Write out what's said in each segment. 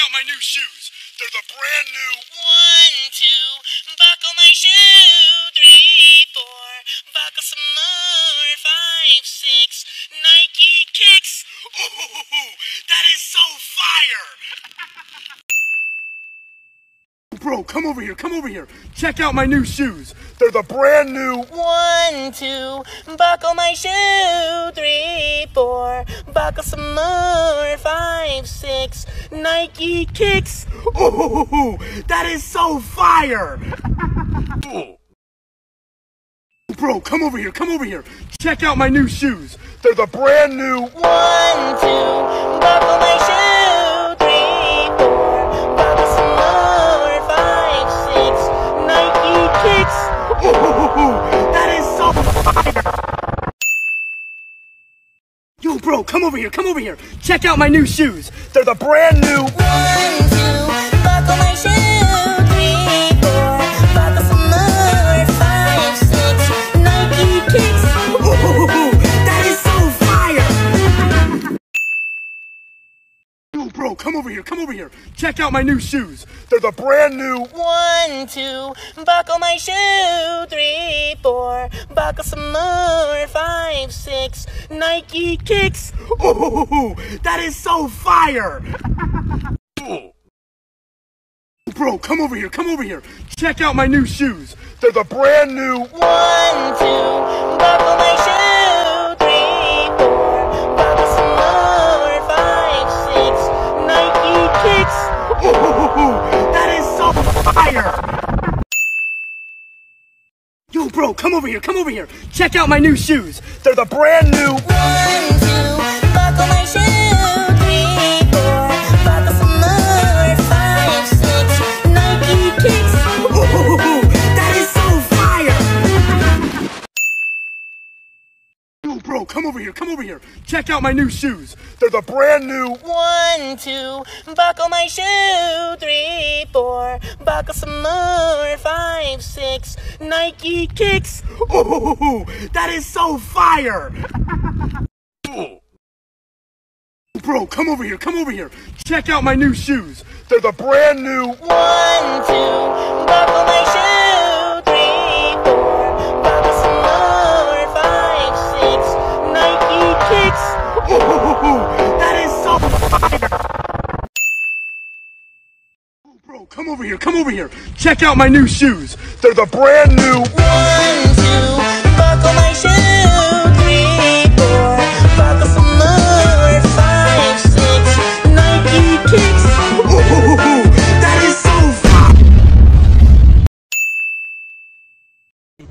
out my new shoes. They're the brand new 1, 2, buckle my shoe. 3, 4, buckle some more. 5, 6, Nike kicks. Ooh, that is so fire! Bro, come over here, come over here. Check out my new shoes. They're the brand new 1, 2, buckle my shoe. 3, 4, buckle some more. 5, 6, Nike kicks. Ooh, that is so fire! Bro, come over here, come over here. Check out my new shoes. They're the brand new 1, 2, buckle my shoe. 3, 4, buckle some more. 5, 6, Nike kicks. Ooh, that is so fire! Yo, bro, come over here, come over here. Check out my new shoes. They're the brand new 1, 2, buckle my shoe. 3, 4, buckle some more. 5, 6, Nike kicks. Ooh, that is so fire! Yo, bro, come over here, come over here. Check out my new shoes. They're the brand new 1, 2, buckle my shoe. 3, 4, buckle some more. 5, 6, Nike kicks. Ooh, that is so fire! Bro, come over here, come over here. Check out my new shoes. They're the brand new 1, 2, buckle my shoe. 3, 4, buckle some more. 5, 6, Nike kicks. Ooh, that is so fire! Yo, bro, come over here, come over here. Check out my new shoes. They're the brand new 1, 2, buckle my shoe. 3, 4, buckle some more. 5, 6, Nike kicks. Ooh, that is so fire! Yo, bro, come over here, come over here. Check out my new shoes. They're the brand new 1, 2, buckle my shoe. 3, 4, buckle some more. 5, 6, Nike kicks. Ooh, that is so fire! Bro, come over here, come over here. Check out my new shoes. They're the brand new 1, 2, buckle my shoe. 3, 4, buckle some more. 5, 6, Nike kicks. Ooh, that is so fire! Bro, come over here, come over here. Check out my new shoes. They're the brand new 1, 2, buckle my shoe. 3, 4, buckle some more. 5, 6, Nike kicks. Ooh, that is so fire!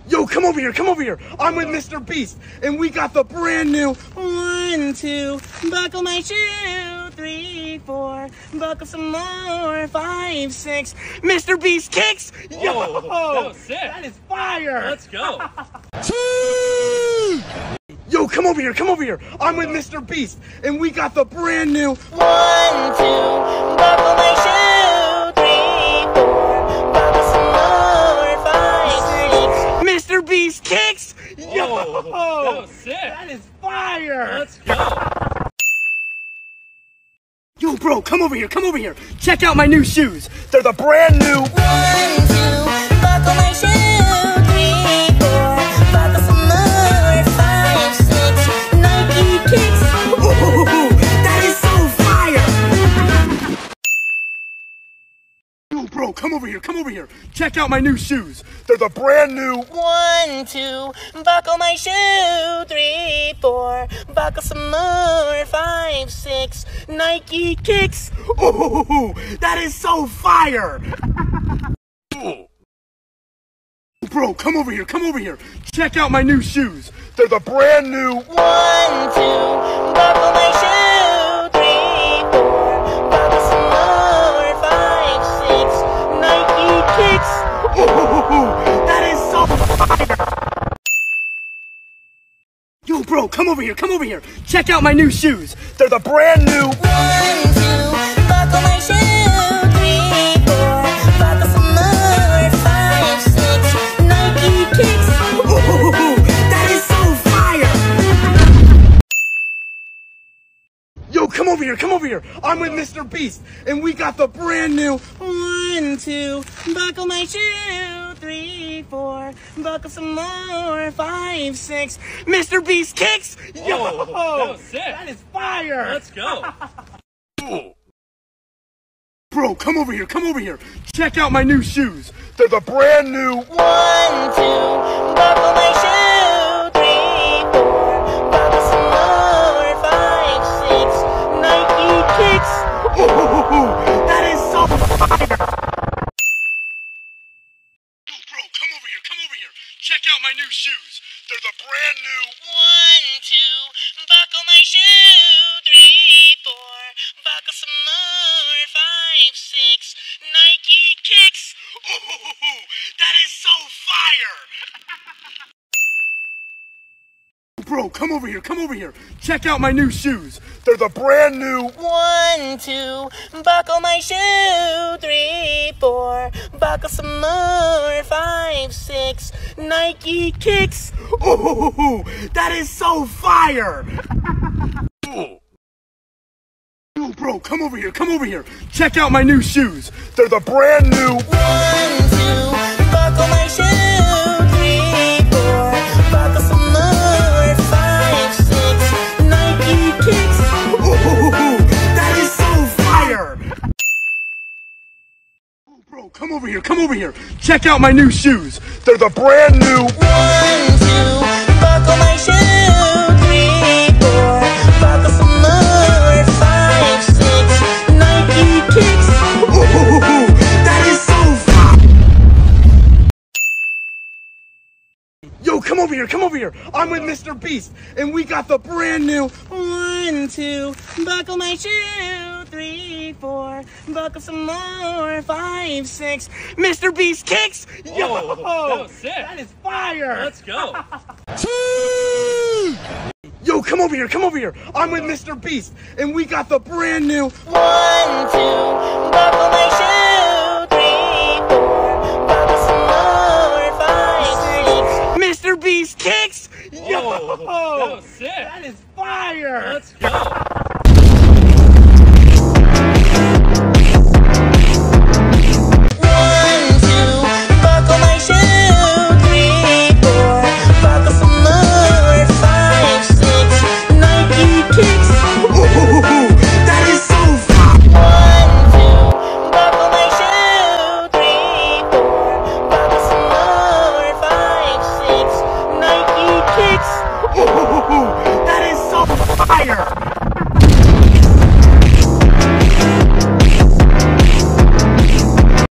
Yo, come over here, come over here. I'm with MrBeast, and we got the brand new 1, 2, buckle my shoe. 3, 4, buckle some more. 5, 6, MrBeast kicks. Yo, Whoa, that was sick. That is fire. Let's go. Yo, come over here, come over here. I'm with MrBeast, and we got the brand new 1, 2, buckle my shoe. 3, 4, buckle some more. 5, 6, MrBeast kicks. Yo, Whoa, that was sick. That is fire. Let's go. Yo, bro, come over here, come over here. Check out my new shoes. They're the brand new 1, 2, buckle my shoe. 3, 4, buckle some more. 5, 6, Nike kicks. Ooh, that is so fire! Yo, bro, come over here, come over here. Check out my new shoes. They're the brand new 1, 2, buckle my shoe. 3, 4, buckle some more. 5, 6, Nike kicks. Ooh, that is so fire! Bro, come over here, come over here. Check out my new shoes. They're the brand new 1, 2, buckle my shoe. 3, 4, buckle some more. 5, 6, Nike kicks. Ooh, that is so fire! Yo, bro, come over here, come over here. Check out my new shoes. They're the brand new 1, 2, buckle my shoe. 3, 4, buckle some more. 5, 6, Nike kicks. Ooh, that is so fire! Yo, Yo, come over here, come over here. I'm with MrBeast, and we got the brand new 1, 2, buckle my shoe. 3, 4, buckle some more. 5, 6, MrBeast kicks. Yo, that was sick. That is fire. Let's go. Bro, come over here, come over here. Check out my new shoes. They're the brand new 1, 2, buckle my shoe. 3, 4, buckle some more. 5, 6, Nike kicks. That is so fire. Bro, come over here, come over here. Check out my new shoes. They're the brand new 1, 2, buckle my shoe. 3, 4, buckle some more. 5, 6, Nike kicks. That is so fire. Bro, come over here, come over here. Check out my new shoes. They're the brand new 1, 2, buckle my shoe. 3, 4, buckle some more. 5, 6, Nike kicks. That is so fire. Bro, come over here, come over here. Check out my new shoes. They're the brand new 1, 2, buckle my shoe. 3, 4, buckle some more. 5, 6, Nike kicks. That is so fire. Bro, come over here, come over here. Check out my new shoes. They're the brand new 1, 2, buckle my shoe. 3, 4, buckle some more. 5, 6, Nike kicks. That is so fire. Yo, come over here, come over here. I'm with MrBeast, and we got the brand new 1, 2, buckle my shoe. 3, 4, buckle some more. 5, 6, MrBeast kicks. Yo, that was sick. That is fire. Let's go. Yo, come over here, come over here. I'm with MrBeast, and we got the brand new 1, 2, buckle my shoe. 3, 4, buckle some more. 5, 6, MrBeast kicks. That was sick. That is fire. Let's go.